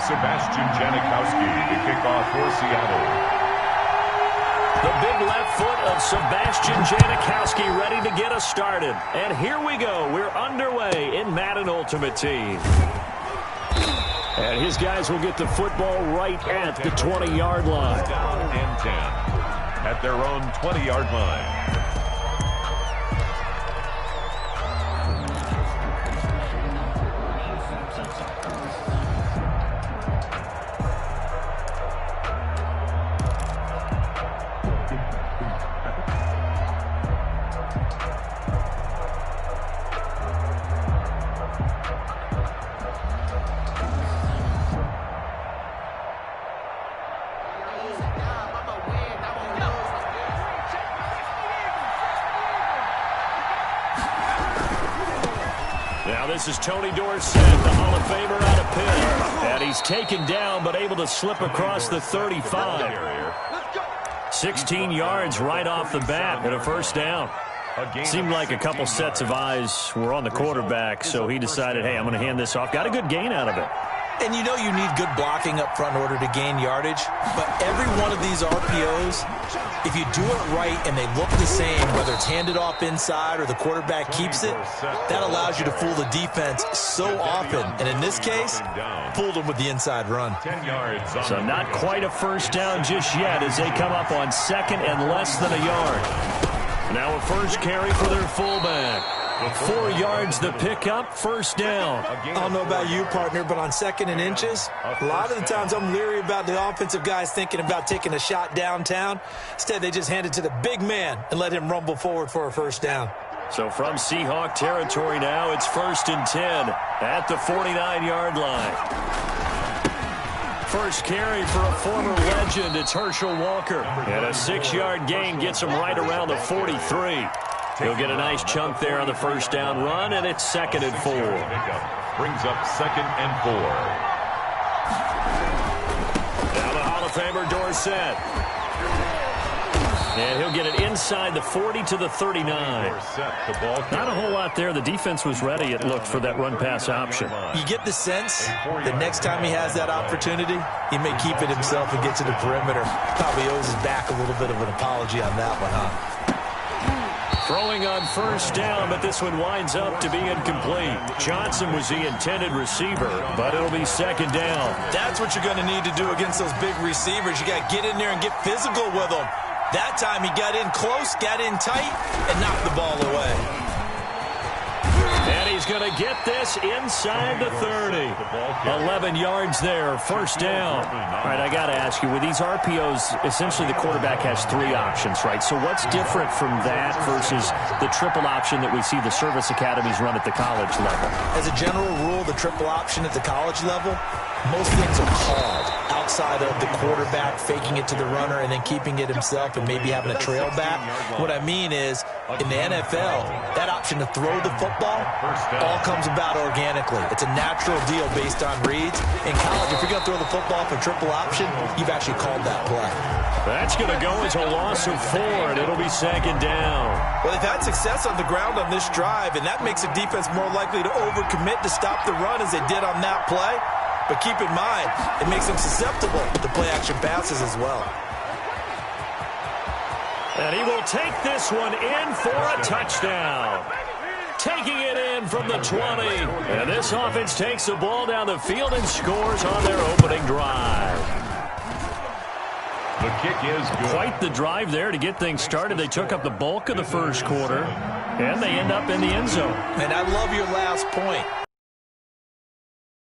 Sebastian Janikowski to kick off for Seattle. The big left foot of Sebastian Janikowski ready to get us started. And here we go. We're underway in Madden Ultimate Team. And his guys will get the football right at the 20-yard line. Down and 10 at their own 20-yard line. This is Tony Dorsett, the Hall of Famer out of Pitt. And he's taken down but able to slip across the 35. 16 yards right off the bat and a first down. Seemed like a couple sets of eyes were on the quarterback, so he decided, hey, I'm going to hand this off. Got a good gain out of it. And you know you need good blocking up front in order to gain yardage. But every one of these RPOs, if you do it right and they look the same, whether it's handed off inside or the quarterback keeps it, that allows you to fool the defense so often. And in this case, fooled them with the inside run. So not quite a first down just yet as they come up on second and less than a yard. Now a first carry for their fullback. 4 yards the pickup, first down. I don't know about you, partner, but on second and inches, a lot of the times I'm leery about the offensive guys thinking about taking a shot downtown. Instead, they just hand it to the big man and let him rumble forward for a first down. So from Seahawk territory now, it's 1st and 10 at the 49-yard line. First carry for a former legend, it's Herschel Walker. And a 6-yard gain gets him right around the 43. He'll get a nice chunk there on the first down run, and it's 2nd and 4. Brings up 2nd and 4. Now the Hall of Famer Dorsett. And he'll get it inside the 40 to the 39. Not a whole lot there. The defense was ready, it looked, for that run-pass option. You get the sense that next time he has that opportunity, he may keep it himself and get to the perimeter. Probably owes his back a little bit of an apology on that one, huh? Throwing on first down, but this one winds up to be incomplete. Johnson was the intended receiver, but it'll be 2nd down. That's what you're going to need to do against those big receivers. You got to get in there and get physical with them. That time he got in close, got in tight, and knocked the ball away. And he's going to get this inside the 30. 11 yards there, first down. All right, I got to ask you, with these RPOs, essentially the quarterback has 3 options, right? So what's different from that versus the triple option that we see the service academies run at the college level? As a general rule, the triple option at the college level, most things are called outside of the quarterback faking it to the runner and then keeping it himself and maybe having a trail back. What I mean is, in the NFL, that option to throw the football all comes about organically. It's a natural deal based on reads. In college, if you're going to throw the football for triple option, you've actually called that play. That's going to go as a loss of 4, and it'll be 2nd down. Well, they've had success on the ground on this drive, and that makes the defense more likely to overcommit to stop the run as they did on that play. But keep in mind, it makes them susceptible to play-action passes as well. And he will take this one in for a touchdown. Taking it in from the 20. And this offense takes the ball down the field and scores on their opening drive. The kick is good. Quite the drive there to get things started. They took up the bulk of the first quarter, and they end up in the end zone. And I love your last point.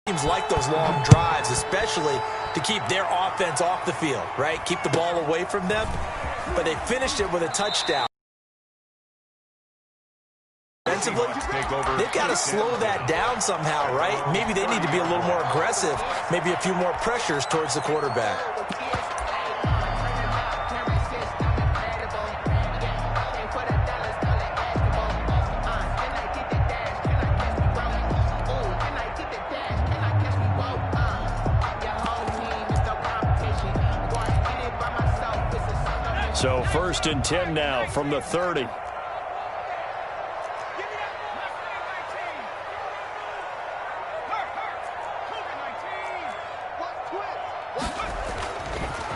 Teams like those long drives, especially to keep their offense off the field, right? Keep the ball away from them. But they finished it with a touchdown. Defensively, they've got to slow that down somehow, right? Maybe they need to be a little more aggressive, maybe a few more pressures towards the quarterback. So 1st and 10 now from the 30.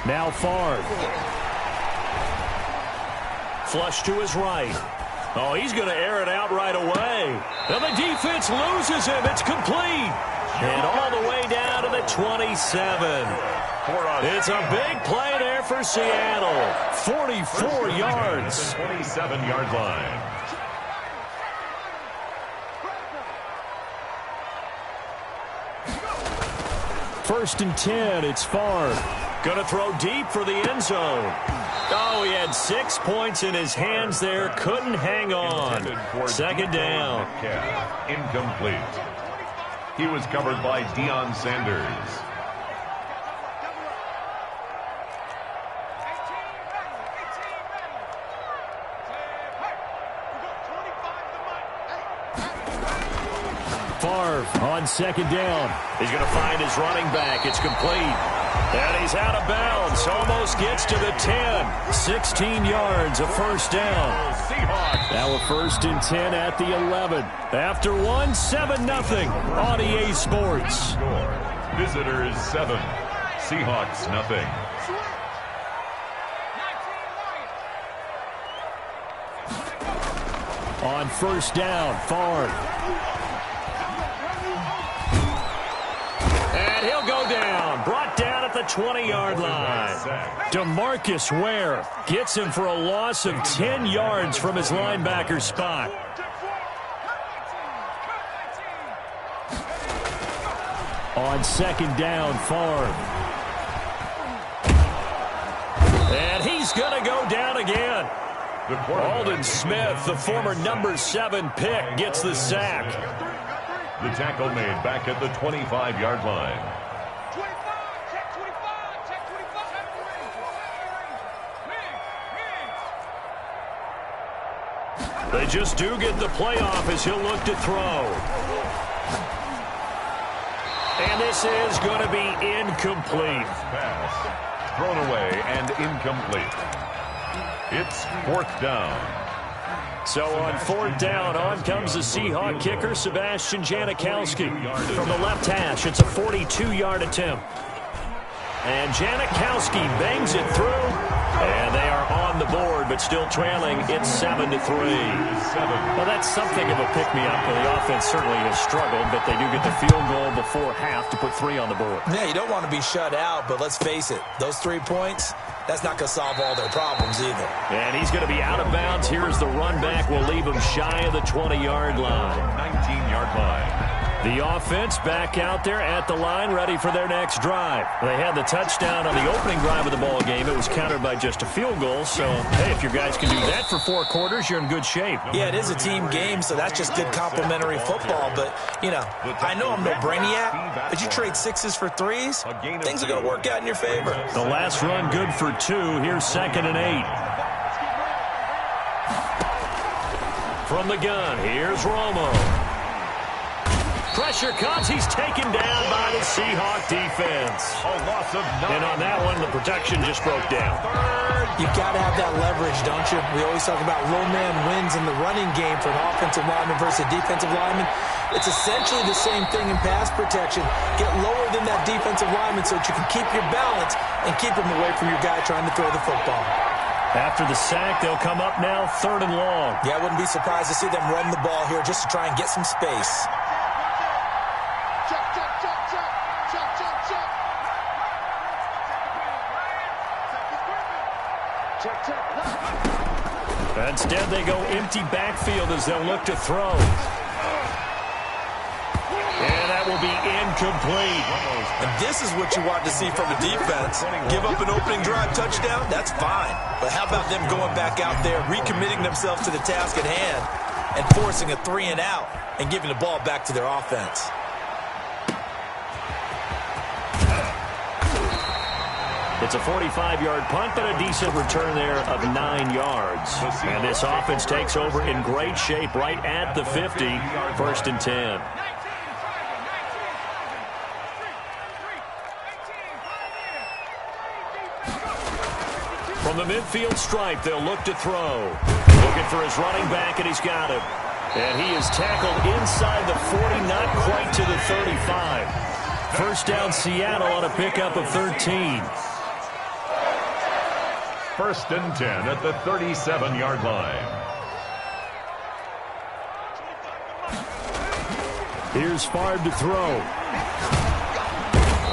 Now Favre. Flush to his right. Oh, he's going to air it out right away. And the defense loses him. It's complete. And all the way down to the 27. It's a big play there for Seattle. 44 yards. 27-yard line. First and 10, it's Favre. Going to throw deep for the end zone. Oh, he had 6 points in his hands there. Couldn't hang on. Second down. Incomplete. He was covered by Deion Sanders. Favre on second down. He's going to find his running back. It's complete. And he's out of bounds. Almost gets to the 10. 16 yards, a first down. Now a first and 10 at the 11. After one, 7-0 on EA Sports. Visitors 7. Seahawks nothing. On first down, Favre. And he'll go down. Brought down at the 20-yard line. DeMarcus Ware gets him for a loss of 10 yards from his linebacker spot. On second down, Favre. And he's going to go down again. Aldon Smith, the former number 7 pick, gets the sack. The tackle made back at the 25-yard line. They just do get the playoff as he'll look to throw. And this is going to be incomplete. Pass thrown away and incomplete. It's fourth down. So on fourth down, on comes the Seahawk kicker, Sebastian Janikowski. From the left hash, it's a 42-yard attempt. And Janikowski bangs it through. And they are on the board, but still trailing. It's 7-3. Well, that's something of a pick-me-up. The offense certainly has struggled, but they do get the field goal before half to put 3 on the board. Yeah, you don't want to be shut out, but let's face it, those 3 points, that's not going to solve all their problems either. And he's going to be out of bounds. Here's the run back. We'll leave him shy of the 20-yard line. 19-yard line. The offense back out there at the line, ready for their next drive. They had the touchdown on the opening drive of the ball game. It was countered by just a field goal. So, hey, if your guys can do that for 4 quarters, you're in good shape. Yeah, it is a team game, so that's just good complimentary football. But, you know, I know I'm no brainiac, but you trade 6s for 3s, things are going to work out in your favor. The last run good for 2. Here's 2nd and 8. From the gun, here's Romo. Pressure comes. He's taken down by the Seahawk defense. A loss of 9. And on that one, the protection just broke down. You've got to have that leverage, don't you? We always talk about low man wins in the running game for an offensive lineman versus a defensive lineman. It's essentially the same thing in pass protection. Get lower than that defensive lineman so that you can keep your balance and keep him away from your guy trying to throw the football. After the sack, they'll come up now 3rd and long. Yeah, I wouldn't be surprised to see them run the ball here just to try and get some space. Instead, they go empty backfield as they'll look to throw. And that will be incomplete. And this is what you want to see from a defense. Give up an opening drive touchdown, that's fine. But how about them going back out there, recommitting themselves to the task at hand, and forcing a 3 and out, and giving the ball back to their offense. It's a 45-yard punt, but a decent return there of 9 yards. And this offense takes over in great shape right at the 50. 1st and 10. From the midfield stripe, they'll look to throw. Looking for his running back, and he's got him. And he is tackled inside the 40, not quite to the 35. First down, Seattle on a pickup of 13. First and 10 at the 37-yard line. Here's Favre to throw.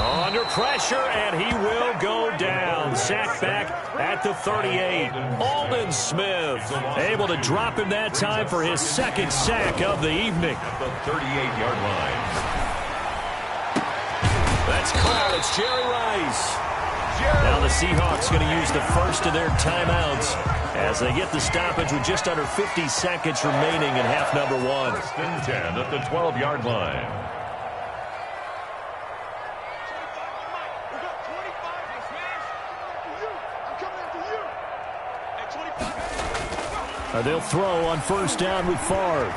Under pressure, and he will go down. Sacked back at the 38. Aldon Smith able to drop him that time for his second sack of the evening. At the 38-yard line. That's called. It's Jerry Rice. Now the Seahawks going to use the first of their timeouts as they get the stoppage with just under 50 seconds remaining in half number one. First and 10 at the 12-yard line. They'll throw on first down with Favre.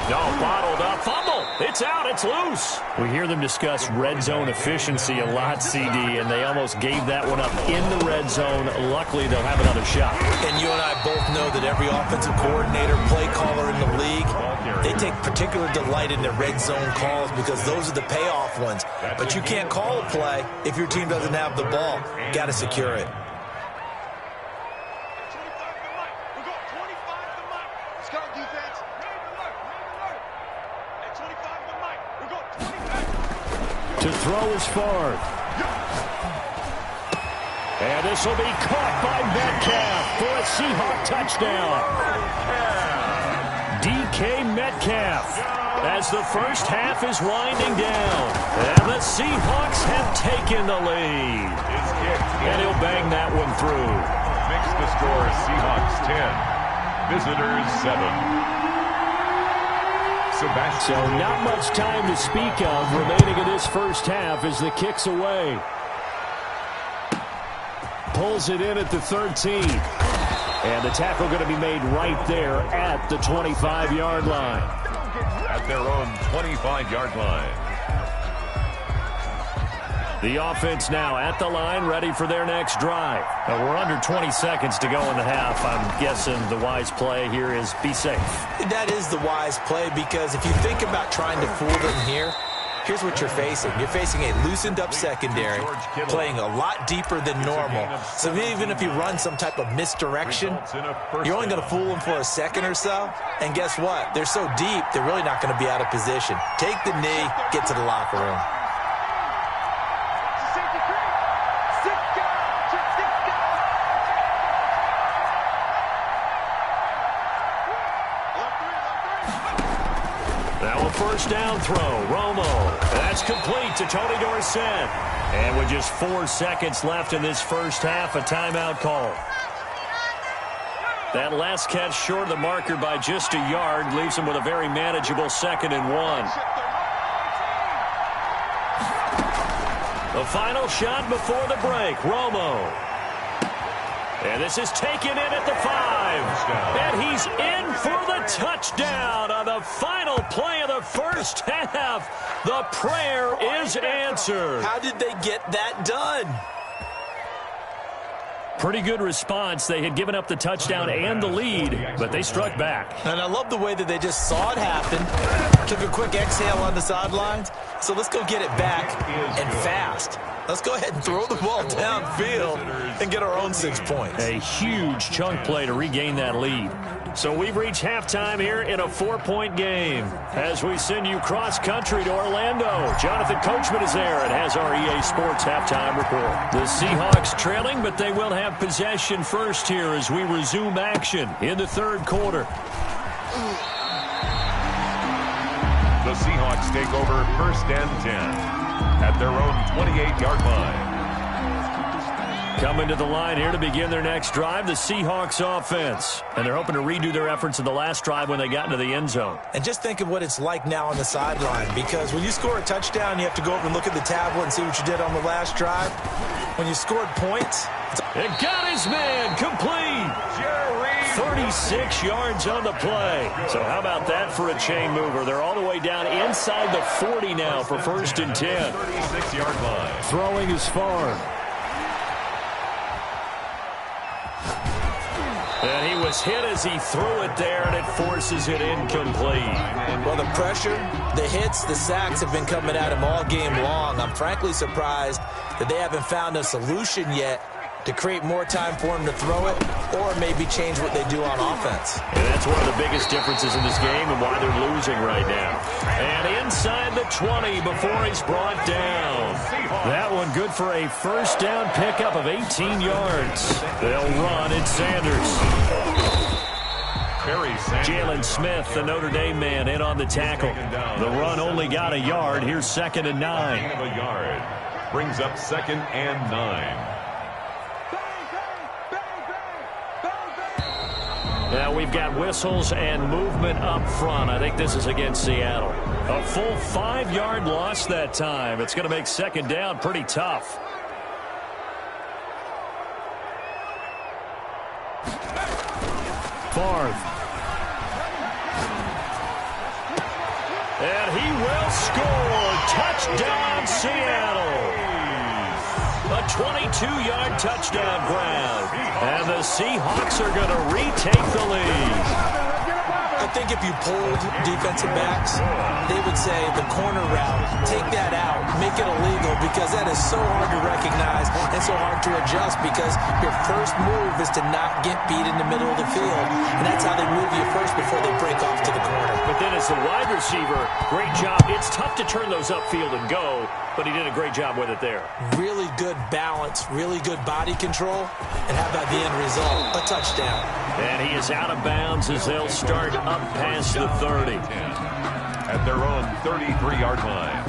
No, bottled up. Fumble. It's out. It's loose. We hear them discuss red zone efficiency a lot, CD, and they almost gave that one up in the red zone. Luckily, they'll have another shot. And you and I both know that every offensive coordinator, play caller in the league, they take particular delight in their red zone calls because those are the payoff ones. But you can't call a play if your team doesn't have the ball. Got to secure it. To throw is Favre. And this will be caught by Metcalf for a Seahawk touchdown. DK Metcalf as the first half is winding down. And the Seahawks have taken the lead. And he'll bang that one through. Makes the score Seahawks 10. Visitors 7. So not much time to speak of remaining in this first half as the kick's away. Pulls it in at the 13. And the tackle going to be made right there at the 25-yard line. At their own 25-yard line. The offense now at the line, ready for their next drive. Now we're under 20 seconds to go in the half. I'm guessing the wise play here is be safe. That is the wise play because if you think about trying to fool them here, here's what you're facing. You're facing a loosened up secondary, playing a lot deeper than normal. So even if you run some type of misdirection, you're only going to fool them for a second or so. And guess what? They're so deep, they're really not going to be out of position. Take the knee, get to the locker room. First down throw, Romo. That's complete to Tony Dorsett. And with just 4 seconds left in this first half, a timeout call. That last catch short of the marker by just a yard leaves him with a very manageable 2nd and 1. The final shot before the break, Romo. And this is taken in at the 5. And he's in for the touchdown on the final play of the first half. The prayer is answered. How did they get that done? Pretty good response. They had given up the touchdown and the lead, but they struck back. And I love the way that they just saw it happen, took a quick exhale on the sidelines. So let's go get it back and fast. Let's go ahead and throw the ball downfield and get our own 6 points. A huge chunk play to regain that lead. So we've reached halftime here in a 4-point game. As we send you cross-country to Orlando, Jonathan Coachman is there and has our EA Sports halftime report. The Seahawks trailing, but they will have possession first here as we resume action in the third quarter. The Seahawks take over first and 10 at their own 28-yard line. Coming to the line here to begin their next drive, the Seahawks offense. And they're hoping to redo their efforts in the last drive when they got into the end zone. And just think of what it's like now on the sideline, because when you score a touchdown, you have to go over and look at the tablet and see what you did on the last drive. When you scored points, it got his man complete. 36 yards on the play. So how about that for a chain mover? They're all the way down inside the 40 now for first and 10. 36-yard line. Throwing is Favre. And he was hit as he threw it there, and it forces it incomplete. Well, the pressure, the hits, the sacks have been coming at him all game long. I'm frankly surprised that they haven't found a solution yet to create more time for him to throw it or maybe change what they do on offense. And that's one of the biggest differences in this game and why they're losing right now. And inside the 20 before he's brought down. That one good for a first down pickup of 18 yards. They'll run it, Sanders. Jalen Smith, the Notre Dame man, in on the tackle. The run only got a yard. Here's 2nd and 9. Brings up 2nd and 9. Now we've got whistles and movement up front. I think this is against Seattle. A full 5-yard loss that time. It's going to make 2nd down pretty tough. Favre. And he will score. Touchdown, Seattle. A 22-yard touchdown grab. And the Seahawks are going to retake the lead. I think if you pulled defensive backs, they would say the corner route, take that out, make it illegal, because that is so hard to recognize and so hard to adjust, because your first move is to not get beat in the middle of the field. And that's how they move you first before they break off to the corner. But then as the wide receiver, great job. It's tough to turn those upfield and go, but he did a great job with it there. Really good balance, really good body control, and how about the end result? A touchdown. And he is out of bounds as they'll start up past the 30. At their own 33-yard line.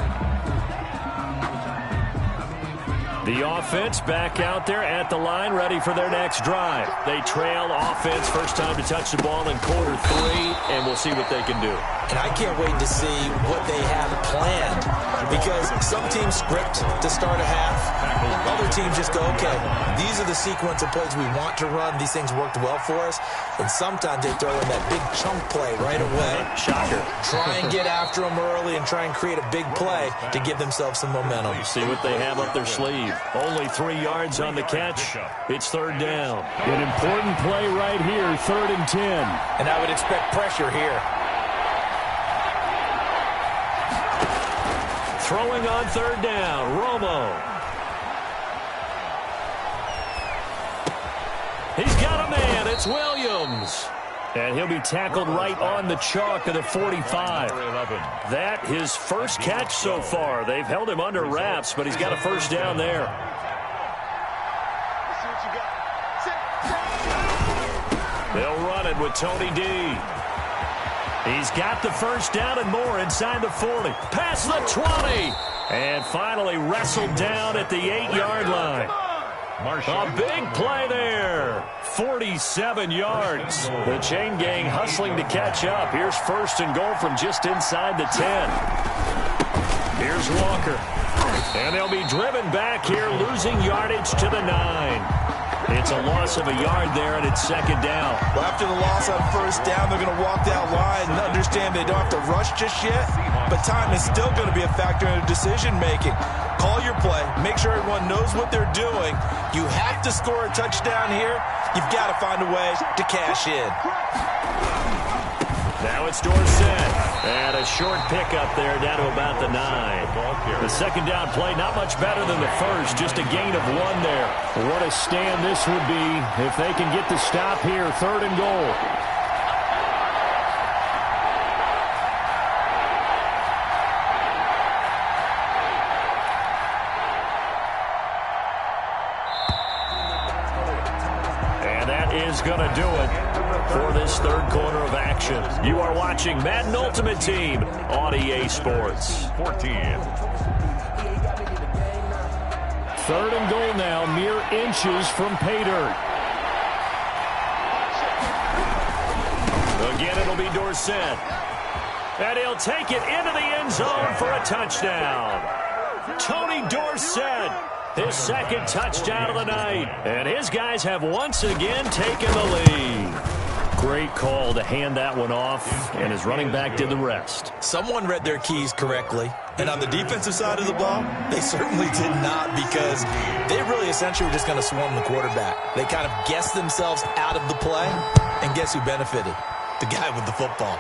The offense back out there at the line, ready for their next drive. They trail offense, first time to touch the ball in quarter 3, and we'll see what they can do. And I can't wait to see what they have planned, because some teams script to start a half. Other teams just go, okay, these are the sequence of plays we want to run. These things worked well for us. And sometimes they throw in that big chunk play right away. Shocker. Try and get after them early and try and create a big play to give themselves some momentum. See what they have up their sleeve. Only 3 yards on the catch. It's 3rd down. An important play right here, 3rd and 10. And I would expect pressure here. Throwing on 3rd down, Romo. He's got a man. It's Williams. And he'll be tackled right on the chalk of the 45. That his first catch so far. They've held him under wraps, but he's got a first down there. They'll run it with Tony D. He's got the first down and more inside the 40. Past the 20. And finally wrestled down at the 8-yard line. A big play there. 47 yards. The chain gang hustling to catch up. Here's 1st and goal from just inside the 10. Here's Walker. And they'll be driven back here, losing yardage to the 9. It's a loss of a yard there, and it's 2nd down. Well, after the loss on 1st down, they're going to walk that line and understand they don't have to rush just yet, but time is still going to be a factor in their decision-making. Call your play. Make sure everyone knows what they're doing. You have to score a touchdown here. You've got to find a way to cash in. Now it's Dorsett. And a short pickup there down to about the 9. The 2nd down play, not much better than the first. Just a gain of 1 there. What a stand this would be if they can get the stop here. 3rd and goal. And that is going to do it for this 3rd quarter of action. You are watching Madden Ultimate Team on EA Sports. 14. 3rd and goal now, mere inches from pay dirt. Again, it'll be Dorsett. And he'll take it into the end zone for a touchdown. Tony Dorsett, his 2nd touchdown of the night. And his guys have once again taken the lead. Great call to hand that one off, and his running back did the rest. Someone read their keys correctly, and on the defensive side of the ball, they certainly did not, because they really essentially were just going to swarm the quarterback. They kind of guessed themselves out of the play, and guess who benefited? The guy with the football.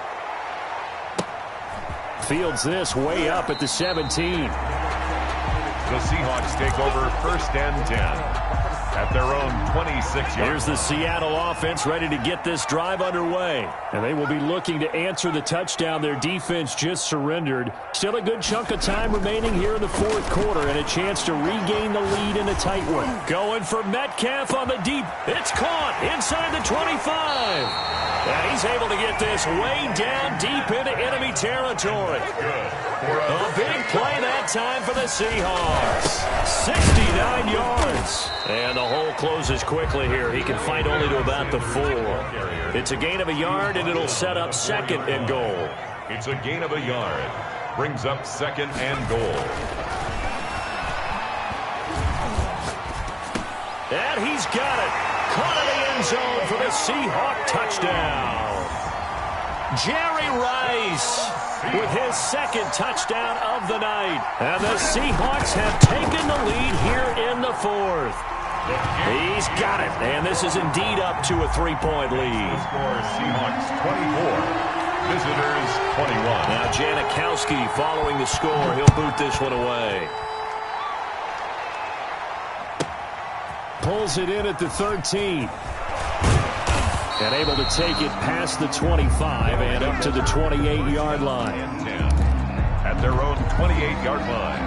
Fields this way up at the 17. The Seahawks take over 1st and 10 at their own 26-yard. Here's the Seattle offense ready to get this drive underway. And they will be looking to answer the touchdown their defense just surrendered. Still a good chunk of time remaining here in the 4th quarter, and a chance to regain the lead in a tight one. Going for Metcalf on the deep. It's caught inside the 25. And he's able to get this way down deep into enemy territory. A big play that time for the Seahawks. 69 yards. And the hole closes quickly here. He can fight only to about the 4. It's a gain of a yard, and it'll set up 2nd and goal. It's a gain of a yard. Brings up 2nd and goal. And he's got it. Caught in the end zone for the Seahawk touchdown. Jerry Rice with his 2nd touchdown of the night. And the Seahawks have taken the lead here in the 4th. He's got it. And this is indeed up to a 3-point lead. The score, Seahawks 24, visitors 21. Now Janikowski following the score. He'll boot this one away. Pulls it in at the 13. And able to take it past the 25 and up to the 28-yard line. At their own 28-yard line.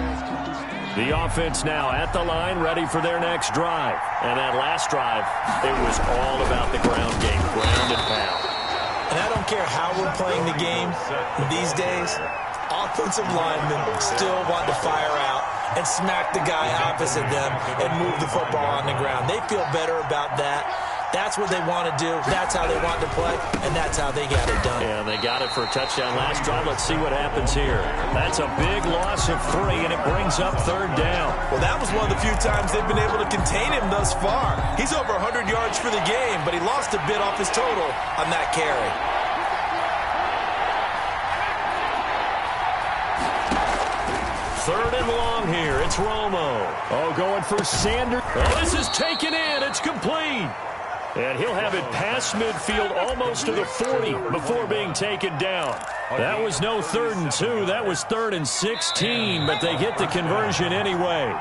The offense now at the line, ready for their next drive. And that last drive, it was all about the ground game, ground and pound. And I don't care how we're playing the game these days, offensive linemen still want to fire out and smack the guy opposite them and move the football on the ground. They feel better about that. That's what they want to do. That's how they want to play, and that's how they got it done. Yeah, they got it for a touchdown last drive. Let's see what happens here. That's a big loss of 3, and it brings up 3rd down. Well, that was one of the few times they've been able to contain him thus far. He's over 100 yards for the game, but he lost a bit off his total on that carry. Third and long here. It's Romo. Oh, going for Sanders. Oh, this is taken in. It's complete. And he'll have it past midfield almost to the 40 before being taken down. That was no 3rd and 2. That was 3rd and 16, but they get the conversion anyway.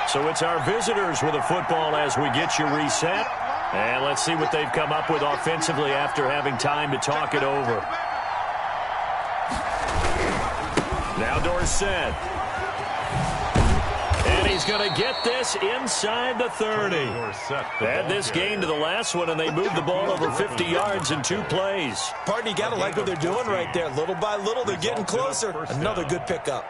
So it's our visitors with a football as we get you reset. And let's see what they've come up with offensively after having time to talk it over. Now Dorsett. And he's going to get this inside the 30. Add this gain to the last one, and they moved the ball over 50 yards in 2 plays. Pardon, you got to like what they're doing right there. Little by little, they're getting closer. Another good pickup.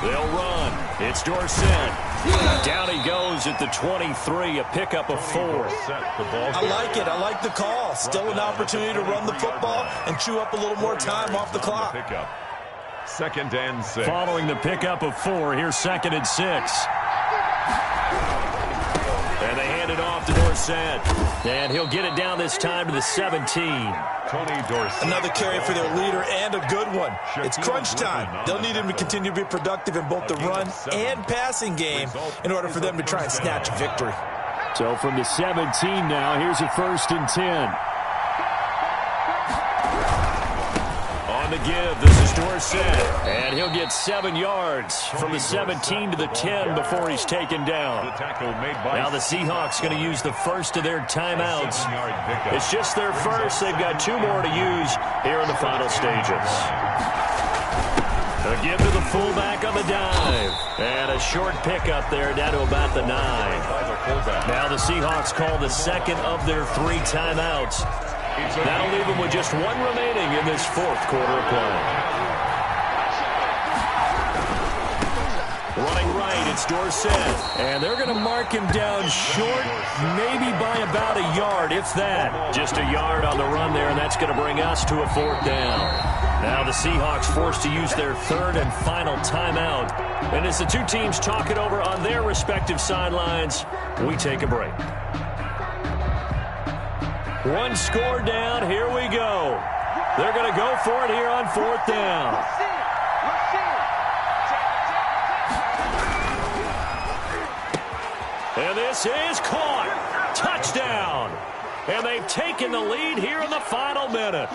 They'll run. It's Dorsett. Down he goes at the 23, a pickup of 4. I like it. I like the call. Still an opportunity to run the football and chew up a little more time off the clock. 2nd and 6. Following the pickup of 4, here's 2nd and 6. And they hand it off to Dorsett. And he'll get it down this time to the 17. Tony Dorsett. Another carry for their leader, and a good one. It's crunch time. They'll need him to continue to be productive in both the run and passing game in order for them to try and snatch a victory. So from the 17 now, here's a 1st and 10. On the give, this is Dorsett. And he'll get 7 yards from the 17 to the 10 before he's taken down. Now the Seahawks going to use the first of their timeouts. It's just their first. They've got 2 more to use here in the final stages. A give to the fullback on the dive. And a short pickup there down to about the 9. Now the Seahawks call the second of their 3 timeouts. That'll leave them with just 1 remaining in this 4th quarter of play. Running right, it's Dorsett. And they're going to mark him down short, maybe by about a yard, if that. Just a yard on the run there, and that's going to bring us to a 4th down. Now the Seahawks forced to use their 3rd and final timeout. And as the two teams talk it over on their respective sidelines, we take a break. One score down, here we go. They're going to go for it here on 4th down. And this is caught. Touchdown. And they've taken the lead here in the final minute.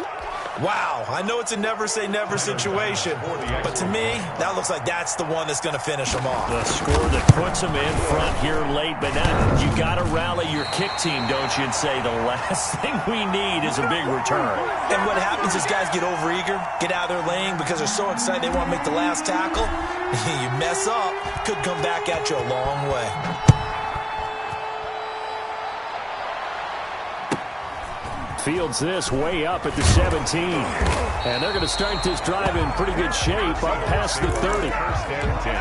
Wow, I know it's a never-say-never situation, but to me, that looks like that's the one that's going to finish them off. The score that puts them in front here late, but now you got to rally your kick team, don't you, and say the last thing we need is a big return. And what happens is guys get overeager, get out of their lane because they're so excited they want to make the last tackle. You mess up, could come back at you a long way. Fields this way up at the 17. And they're going to start this drive in pretty good shape up past the 30. 1st and 10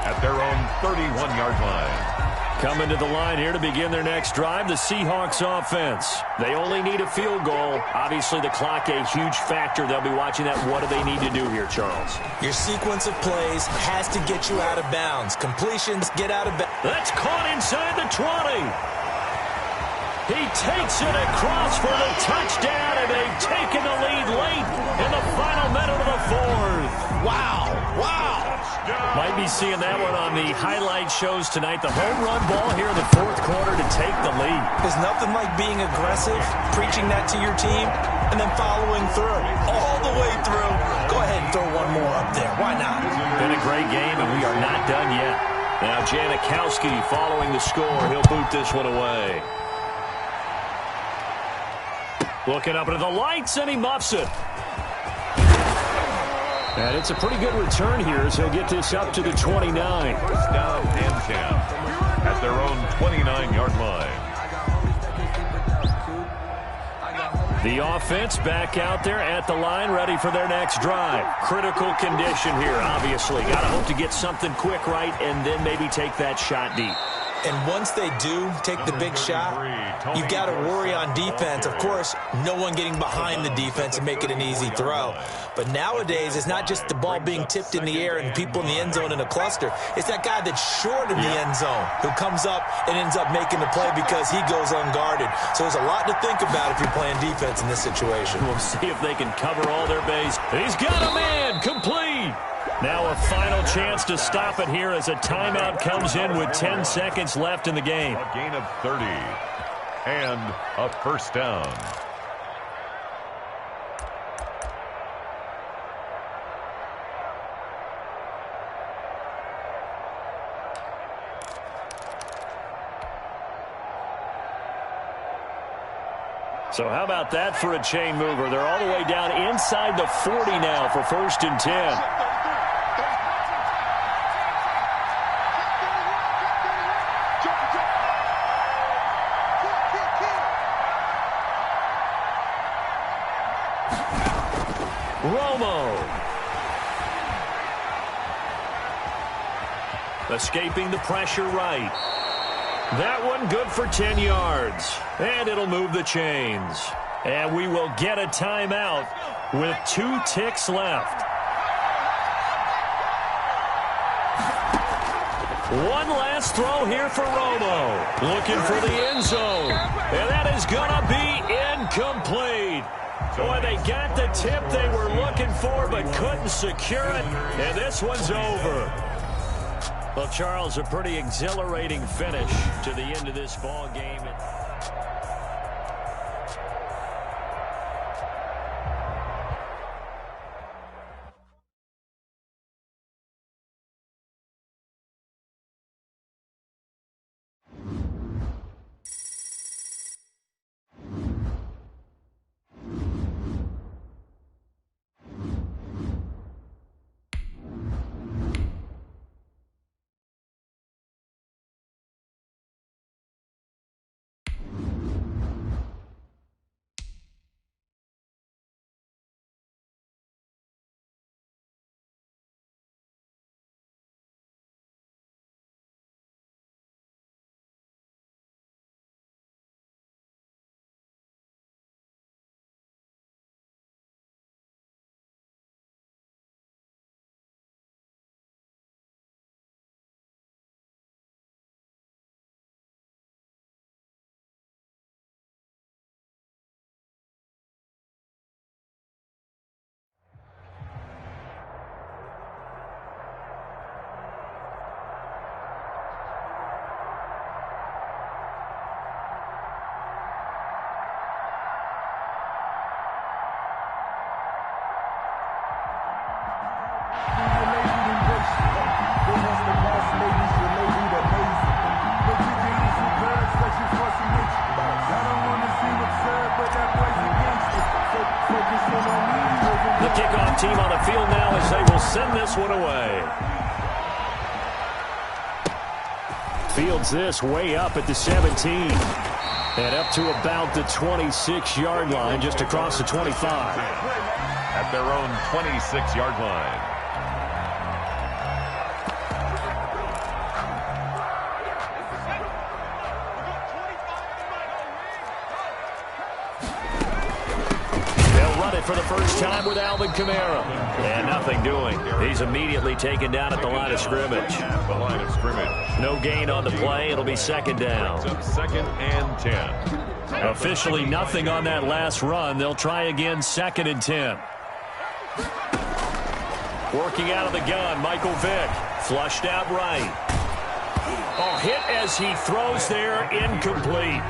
at their own 31-yard line. Coming to the line here to begin their next drive, the Seahawks offense. They only need a field goal. Obviously, the clock a huge factor. They'll be watching that. What do they need to do here, Charles? Your sequence of plays has to get you out of bounds. Completions, get out of bounds. That's caught inside the 20. He takes it across for the touchdown, and they've taken the lead late in the final minute of the 4th. Wow, wow. Might be seeing that one on the highlight shows tonight. The home run ball here in the 4th quarter to take the lead. There's nothing like being aggressive, preaching that to your team, and then following through, all the way through. Go ahead and throw one more up there. Why not? Been a great game, and we are not done yet. Now Janikowski following the score. He'll boot this one away. Looking up into the lights, and he muffs it. And it's a pretty good return here as he'll get this up to the 29. 1st down and 10 at their own 29-yard line. The offense back out there at the line, ready for their next drive. Critical condition here, obviously. Got to hope to get something quick right and then maybe take that shot deep. And once they do take the big shot, you've got to worry on defense. Of course, no one getting behind the defense and make it an easy throw. But nowadays, it's not just the ball being tipped in the air and people in the end zone in a cluster. It's that guy that's short in the end zone who comes up and ends up making the play because he goes unguarded. So there's a lot to think about if you're playing defense in this situation. We'll see if they can cover all their base. He's got a man, complete. Now a final chance to stop it here as a timeout comes in with 10 seconds left in the game. A gain of 30 and a 1st down. So how about that for a chain mover? They're all the way down inside the 40 now for 1st and 10. Romo. Escaping the pressure right. That one good for 10 yards. And it'll move the chains. And we will get a timeout with 2 ticks left. One last throw here for Romo. Looking for the end zone. And that is going to be incomplete. Boy, they got the tip they were looking for but couldn't secure it. And this one's over. Well, Charles, a pretty exhilarating finish to the end of this ball game. this one away. Fields this way up at the 17. And up to about the 26-yard line, just across the 25. At their own 26-yard line. For the first time with Alvin Kamara. And nothing doing. He's immediately taken down at the line of scrimmage. The line of scrimmage. No gain on the play. It'll be second down. Second and 10. Officially nothing on that last run. They'll try again, second and 10. Working out of the gun, Michael Vick. Flushed out right. Oh, hit as he throws there, incomplete.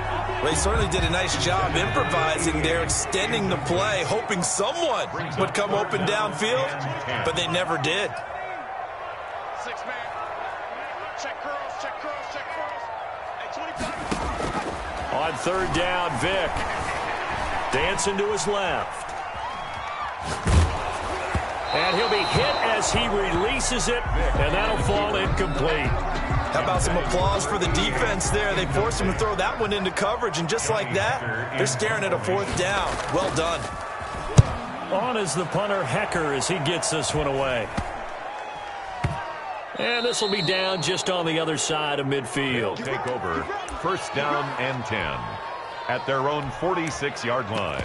Well, he certainly did a nice job improvising there, extending the play, hoping someone would come open downfield, but they never did. Six-man. Check curls, check curls, check curls. Hey, 25. On third down, Vick. Dancing to his left. And he'll be hit as he releases it, and that'll fall incomplete. How about some applause for the defense there? They forced him to throw that one into coverage, and just like that, they're staring at a fourth down. Well done. On is the punter, Hecker, as he gets this one away. And this will be down just on the other side of midfield. Take over. First down and 10. At their own 46-yard line.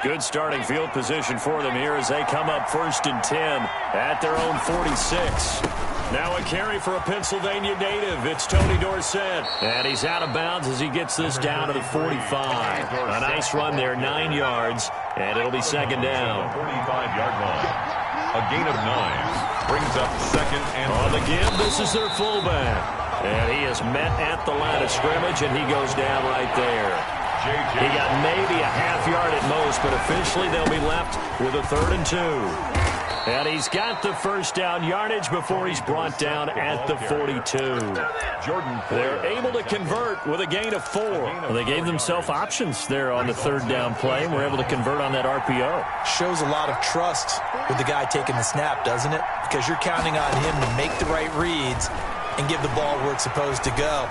Good starting field position for them here as they come up first and 10 at their own 46. Now a carry for a Pennsylvania native. It's Tony Dorsett. And he's out of bounds as he gets this down to the 45. A nice run there, 9 yards, and it'll be second down. 45-yard line. A gain of 9. Brings up second and on the give, this is their fullback. And he is met at the line of scrimmage, and he goes down right there. He got maybe a half yard at most, but officially they'll be left with a 3rd and 2. And he's got the first down yardage before he's brought down at the 42. They're able to convert with a gain of 4. Well, they gave themselves options there on the 3rd down play, and were able to convert on that RPO. Shows a lot of trust with the guy taking the snap, doesn't it? Because you're counting on him to make the right reads and give the ball where it's supposed to go.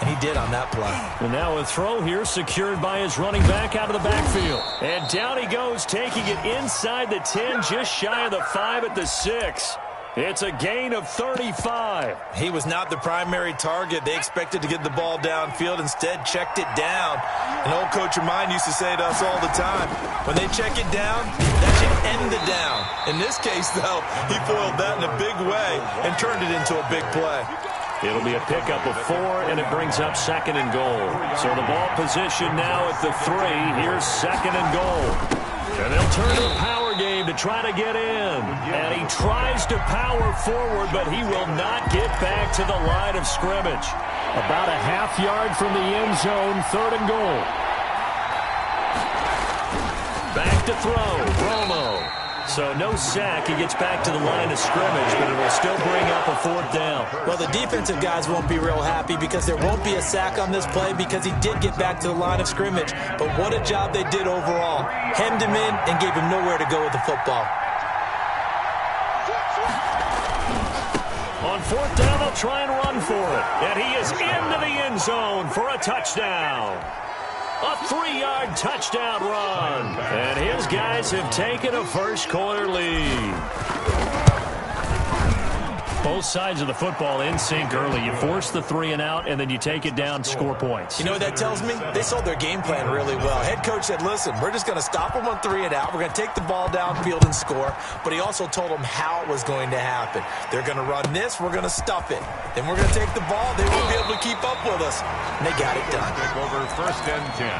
And he did on that play. And now a throw here secured by his running back out of the backfield. And down he goes, taking it inside the 10, just shy of the 5 at the 6. It's a gain of 35. He was not the primary target. They expected to get the ball downfield. Instead, checked it down. An old coach of mine used to say to us all the time, when they check it down, that should end the down. In this case, though, he foiled that in a big way and turned it into a big play. It'll be a pickup of 4, and it brings up second and goal. So the ball position now at the 3. Here's second and goal. And they'll turn to a power game to try to get in. And he tries to power forward, but he will not get back to the line of scrimmage. About a half yard from the end zone, 3rd and goal. Back to throw, Romo. So no sack. He gets back to the line of scrimmage, but it will still bring up a 4th down. Well, the defensive guys won't be real happy because there won't be a sack on this play because he did get back to the line of scrimmage. But what a job they did overall. Hemmed him in and gave him nowhere to go with the football. On 4th down, they'll try and run for it. And he is into the end zone for a touchdown. A 3-yard touchdown run. And his guys have taken a first-quarter lead. Both sides of the football in sync early. You force the 3 and out, and then you take it down, score points. You know what that tells me? They sold their game plan really well. Head coach said, listen, we're just going to stop them on 3 and out. We're going to take the ball downfield and score. But he also told them how it was going to happen. They're going to run this. We're going to stuff it. Then we're going to take the ball. They won't be able to keep up with us. And they got it done. Take over first and 10.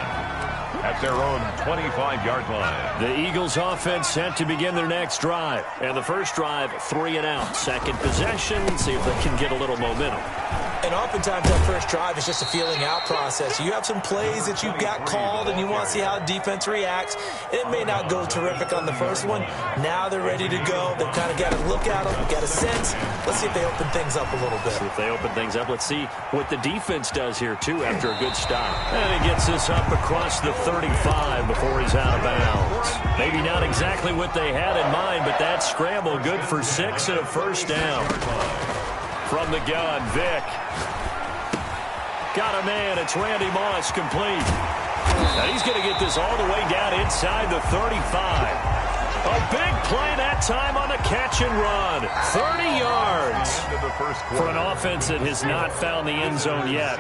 At their own 25-yard line. The Eagles offense set to begin their next drive. And the first drive, 3 and out. Second possession, see if they can get a little momentum. And oftentimes that first drive is just a feeling out process. You have some plays that you've got called and you want to see how the defense reacts. It may not go terrific on the first one. Now they're ready to go. They've kind of got to look at them, got a sense. Let's see if they open things up a little bit. See if they open things up. Let's see what the defense does here, too, after a good stop. And he gets this up across the 35 before he's out of bounds. Maybe not exactly what they had in mind, but that scramble good for 6 and a first down. From the gun, Vick. Got a man. It's Randy Moss, complete. Now he's going to get this all the way down inside the 35. A big play that time on the catch and run. 30 yards. For an offense that has not found the end zone yet,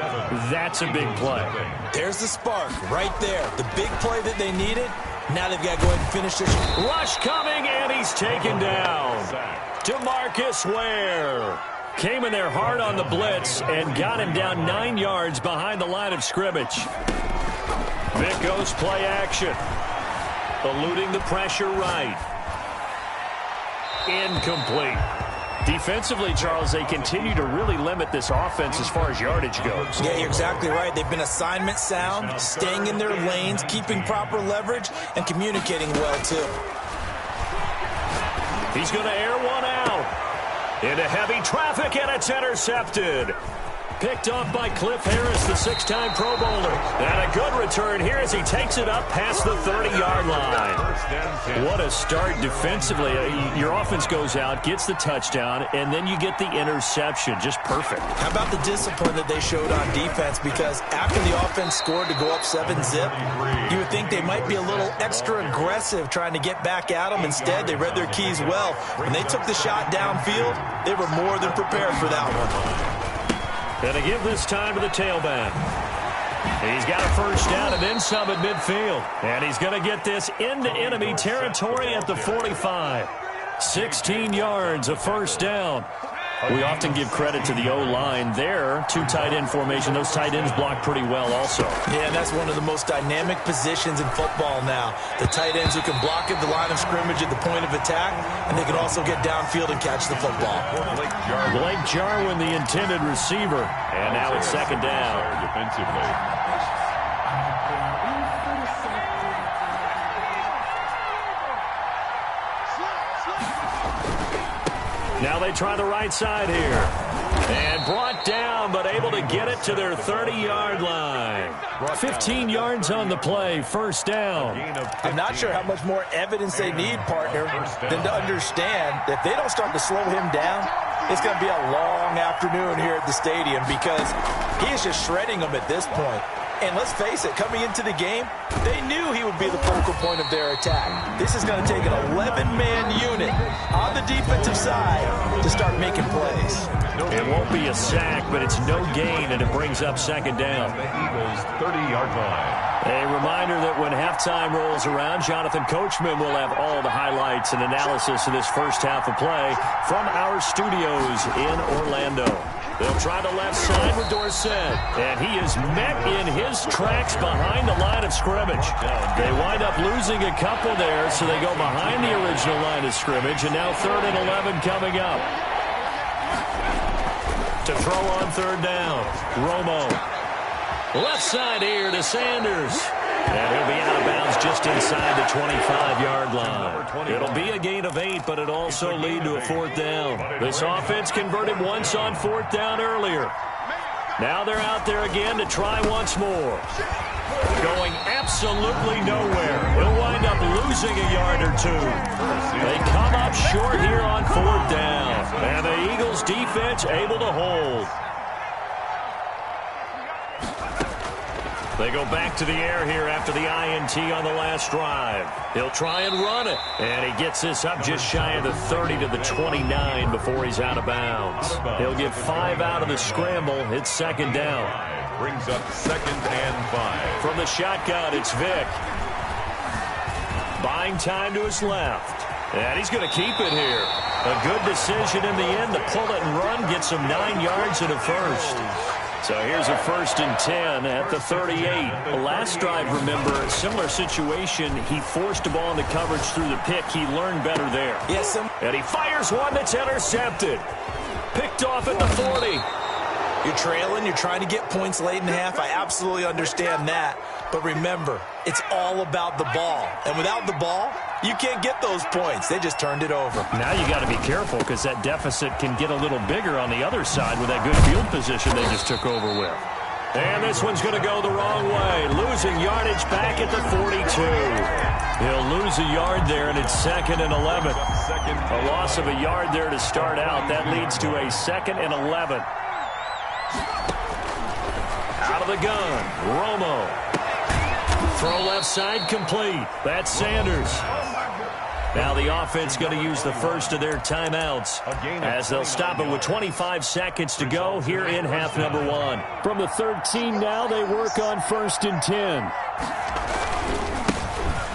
that's a big play. There's the spark right there. The big play that they needed. Now they've got to go ahead and finish this. Rush coming, and he's taken down. DeMarcus Ware. Came in there hard on the blitz and got him down 9 yards behind the line of scrimmage. Vick goes play action. Eluding the pressure right. Incomplete. Defensively, Charles, they continue to really limit this offense as far as yardage goes. Yeah, you're exactly right. They've been assignment sound, staying in their lanes, keeping proper leverage, and communicating well, too. He's going to air one out. Into heavy traffic, and it's intercepted. Picked off by Cliff Harris, the 6-time Pro Bowler. And a good return here as he takes it up past the 30-yard line. What a start defensively. Your offense goes out, gets the touchdown, and then you get the interception. Just perfect. How about the discipline that they showed on defense? Because after the offense scored to go up 7-zip, you would think they might be a little extra aggressive trying to get back at them. Instead, they read their keys well. When they took the shot downfield, they were more than prepared for that one. And to give this time to the tailback. He's got a first down and then some at midfield. And he's going to get this into enemy territory at the 45. 16 yards, a first down. We often give credit to the O-line there. 2 tight end formation. Those tight ends block pretty well also. Yeah, and that's one of the most dynamic positions in football now. The tight ends who can block at the line of scrimmage at the point of attack, and they can also get downfield and catch the football. Blake Jarwin, the intended receiver. And now it's second down. Defensively. Now they try the right side here. And brought down, but able to get it to their 30-yard line. 15 yards on the play, first down. I'm not sure how much more evidence they need, partner, than to understand that if they don't start to slow him down, it's going to be a long afternoon here at the stadium because he is just shredding them at this point. And let's face it, coming into the game, they knew he would be the focal point of their attack. This is going to take an 11-man unit on the defensive side to start making plays. It won't be a sack, but it's no gain, and it brings up second down. The Eagles' 30-yard line. A reminder that when halftime rolls around, Jonathan Coachman will have all the highlights and analysis of this first half of play from our studios in Orlando. They'll try the left side with Dorsett, and he is met in his tracks behind the line of scrimmage. They wind up losing a couple there, so they go behind the original line of scrimmage, and now 3rd and 11 coming up. To throw on third down, Romo. Left side here to Sanders. And he'll be out of bounds just inside the 25-yard line. It'll be a gain of 8, but it'll also lead to a 4th down. This offense converted once on 4th down earlier. Now they're out there again to try once more. Going absolutely nowhere. He'll wind up losing a yard or 2. They come up short here on 4th down. And the Eagles defense able to hold. They go back to the air here after the INT on the last drive. He'll try and run it. And he gets this up just shy of the 30 to the 29 before he's out of bounds. He'll get 5 out of the scramble. It's second down. Brings up 2nd and 5. From the shotgun, it's Vick. Buying time to his left. And he's going to keep it here. A good decision in the end to pull it and run. Gets him 9 yards and a first. So here's a 1st and 10 at the 38. Last drive, remember, similar situation. He forced the ball into coverage through the pick. He learned better there. Yes, and he fires one that's intercepted. Picked off at the 40. You're trailing. You're trying to get points late in the half. I absolutely understand that. But remember, it's all about the ball. And without the ball, you can't get those points. They just turned it over. Now you got to be careful because that deficit can get a little bigger on the other side with that good field position they just took over with. And this one's going to go the wrong way. Losing yardage back at the 42. He'll lose a yard there, and it's 2nd and 11. A loss of a yard there to start out. That leads to a 2nd and 11. Out of the gun, Romo. Throw left side complete. That's Sanders. Now the offense going to use the first of their timeouts as they'll stop it with 25 seconds to go here in half number 1. From the 13 now, they work on 1st and 10.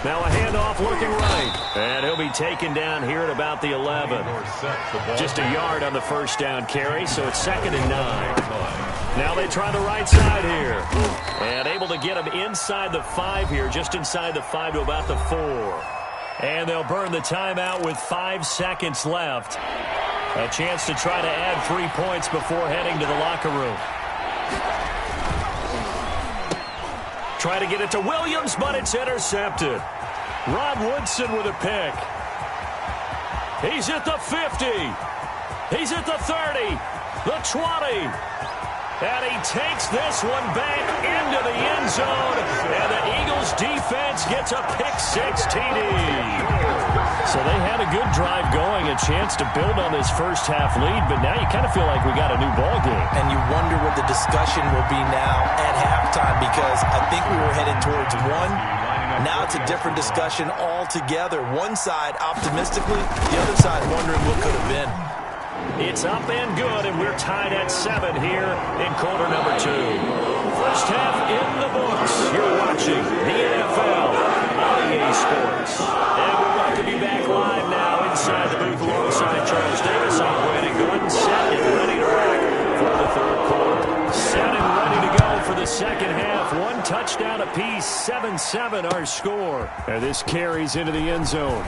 Now a handoff looking right. And he'll be taken down here at about the 11. Just a yard on the first down carry, so it's 2nd and 9. Now they try the right side here. And able to get him inside the 5 here, just inside the 5 to about the 4. And they'll burn the timeout with 5 seconds left. A chance to try to add 3 points before heading to the locker room. Try to get it to Williams, but it's intercepted. Rod Woodson with a pick. He's at the 50. He's at the 30. The 20. And he takes this one back into the end zone. And the Eagles defense gets a pick-6 TD. So they had a good drive going, a chance to build on this first half lead, but now you kind of feel like we got a new ball game. And you wonder what the discussion will be now at halftime, because I think we were headed towards one. Now it's a different discussion altogether. One side optimistically, the other side wondering what could have been. It's up and good, and we're tied at 7 here in quarter number 2. First half in the books. You're watching the NFL on EA Sports. And we welcome you back live now inside the booth alongside Charles Davis on Brandon Gordon, set and ready to rock for the third quarter. Set and ready to go for the second half. 1 touchdown apiece, 7-7 our score. And this carries into the end zone.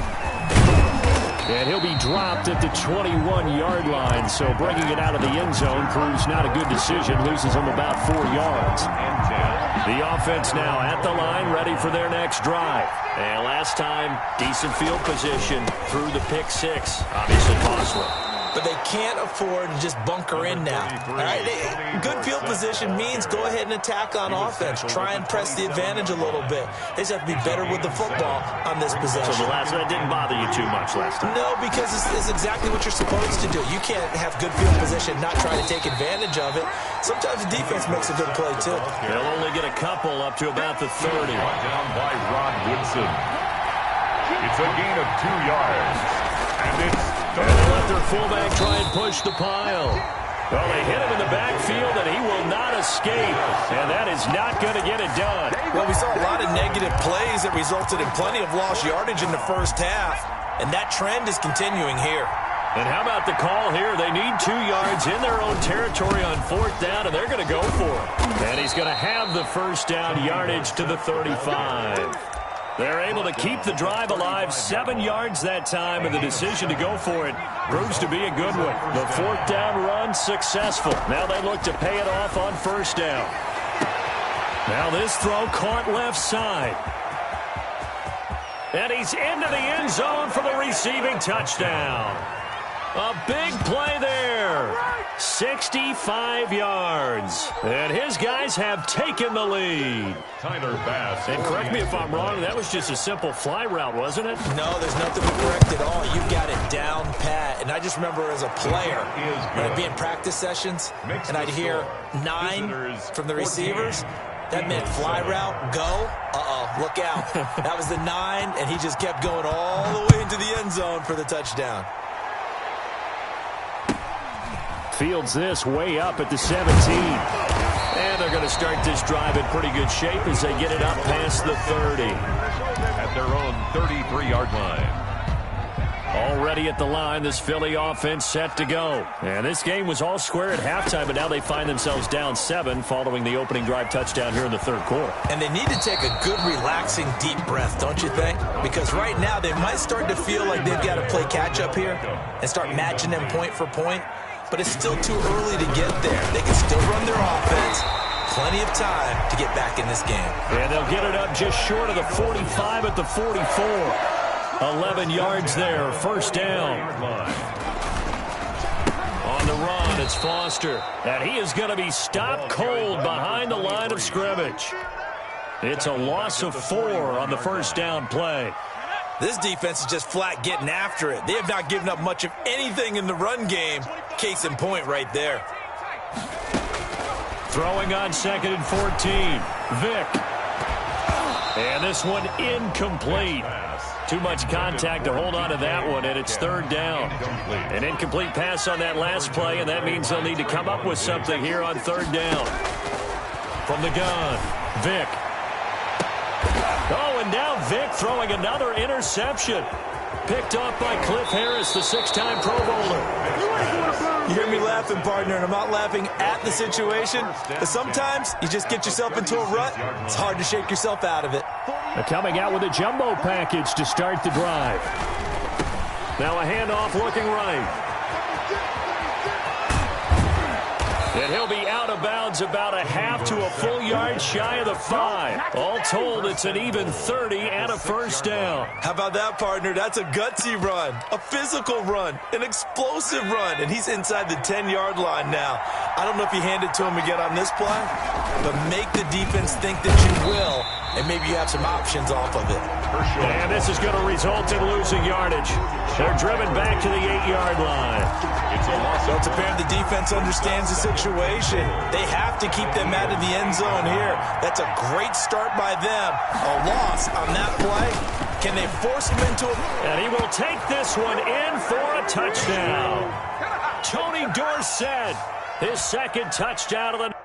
And he'll be dropped at the 21-yard line, so bringing it out of the end zone proves not a good decision, loses him about 4 yards. The offense now at the line, ready for their next drive. And last time, decent field position through the pick-6, obviously costly. But they can't afford to just bunker in now. All right? Good field position means go ahead and attack on offense. Try and press the advantage a little bit. They just have to be better with the football on this possession. So the last one didn't bother you too much last time? No, because it's exactly what you're supposed to do. You can't have good field position, not try to take advantage of it. Sometimes the defense makes a good play, too. They'll only get a couple up to about the 30. Down by Rod Woodson. It's a gain of 2 yards. And it's and they let their fullback try and push the pile. Well, they hit him in the backfield, and he will not escape. And that is not going to get it done. Well, we saw a lot of negative plays that resulted in plenty of lost yardage in the first half. And that trend is continuing here. And how about the call here? They need 2 yards in their own territory on 4th down, and they're going to go for it. And he's going to have the first down yardage to the 35. They're able to keep the drive alive, 7 yards that time, and the decision to go for it proves to be a good one. The 4th down run successful. Now they look to pay it off on 1st down. Now this throw caught left side. And he's into the end zone for the receiving touchdown. A big play there. 65 yards. And his guys have taken the lead. Tyler Bass. And correct me if I'm wrong, that was just a simple fly route, wasn't it? No, there's nothing to correct at all. You've got it down pat. And I just remember as a player, when I'd be in practice sessions, and I'd hear 9 from the receivers. That meant fly route, go. Uh-oh, look out. That was the 9, and he just kept going all the way into the end zone for the touchdown. Fields this way up at the 17. And they're going to start this drive in pretty good shape as they get it up past the 30. At their own 33-yard line. Already at the line, this Philly offense set to go. And this game was all square at halftime, but now they find themselves down 7 following the opening drive touchdown here in the 3rd quarter. And they need to take a good, relaxing, deep breath, don't you think? Because right now they might start to feel like they've got to play catch-up here and start matching them point for point. but it's still too early to get there. They can still run their offense. Plenty of time to get back in this game. And they'll get it up just short of the 45 at the 44. 11 yards there, first down. On the run, it's Foster. And he is going to be stopped cold behind the line of scrimmage. It's a loss of 4 on the first down play. This defense is just flat getting after it. They have not given up much of anything in the run game. Case in point right there. Throwing on 2nd and 14. Vick. And this one incomplete. Too much contact to hold on to that one, and it's 3rd down. An incomplete pass on that last play, and that means they'll need to come up with something here on 3rd down. From the gun, Vick. Oh, and now Vick throwing another interception. Picked off by Cliff Harris, the 6-time Pro Bowler. You hear me laughing, partner, and I'm not laughing at the situation, but sometimes you just get yourself into a rut. It's hard to shake yourself out of it. They're coming out with a jumbo package to start the drive. Now a handoff looking right. And he'll be out of bounds about a half to a full yard shy of the 5. All told, it's an even 30 and a first down. How about that, partner? That's a gutsy run, a physical run, an explosive run, and he's inside the 10-yard line now. I don't know if you hand it to him again on this play, but make the defense think that you will, and maybe you have some options off of it. And this is going to result in losing yardage. They're driven back to the 8-yard line. So it's apparent the defense understands the situation. They have to keep them out of the end zone here. That's a great start by them. A loss on that play. Can they force him into it? And he will take this one in for a touchdown. Tony Dorsett, his 2nd touchdown of the